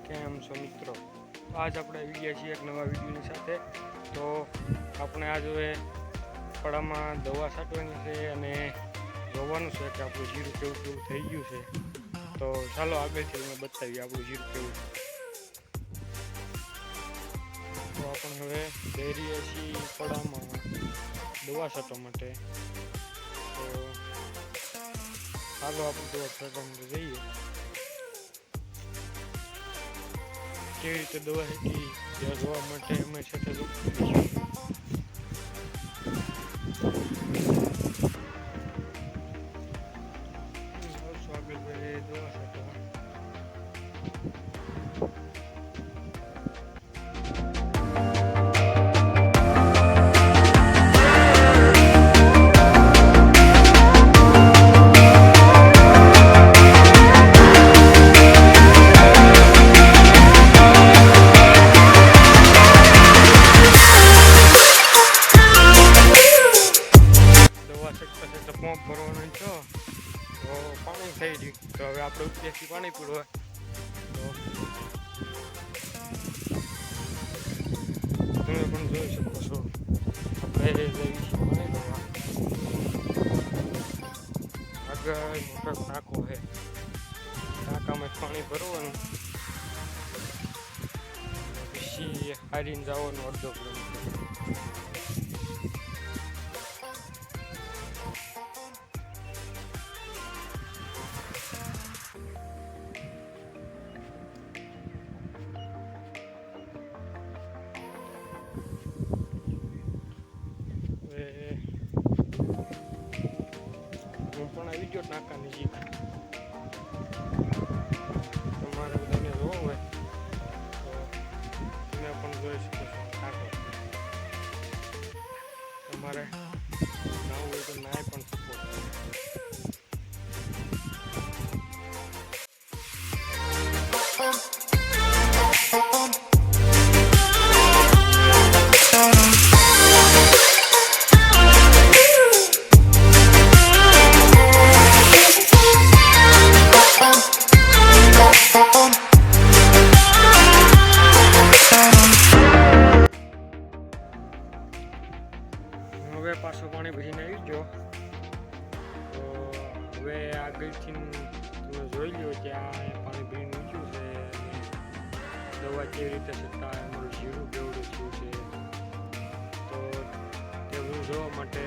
કેમ છો મિત્રો? આજ આપણે આવી ગયા છીએ એક નવા વિડીયોની સાથે. તો આપણે આજ હવે પડામાં દવા છાંટવાની છે અને જોવાનું છે કે આપણું જીરું કેવું કેવું થઈ ગયું છે. તો ચાલો આગળથી અમે બતાવીએ આપણું જીરું કેવું. તો આપણે હવે જઈ રહ્યા છીએ પડામાં દવા છાંટવા માટે. તો ચાલો આપણે દવા છાંટવા માટે જઈએ. કેવી રીતે દવા હતી ત્યાં જોવા માટે અમે સાથે સ્વાગત દવા છાંટવા. પંપ ભરવાનો છો તો પાણી થઈ ગયું. તો હવે આપણે ઉપરથી પાણી પીડવા. તો તમે પણ જોઈ શકો છો આપણે જઈએ છીએ પાણી ભરવા. આગળ મોટો ટાંકો છે, ટાંકામાં પાણી ભરવાનું પછી હારીને જવાનું અડધો કિલોમીટર. હું પણ આવી ગયો ટાંકા નજીક. તમારે બધાને જોવું હોય તો તમે પણ જોઈ શકો છો ટાંકો. તમારે નાવું હોય તો નાય પણ શકો. હવે પાછું પાણી ભરીને આવી ગયો. તો હવે આગળથી તમે જોઈ લો ત્યાં પાણી ભરીને ઊંચ્યું છે અને દવા કેવી રીતે છતાં અમારું જીરું કેવડું થયું છે. તો તે બધું જોવા માટે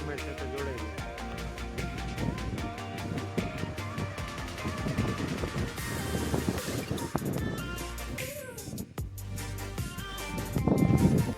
અમારી સાથે જોડાઈ ગયું.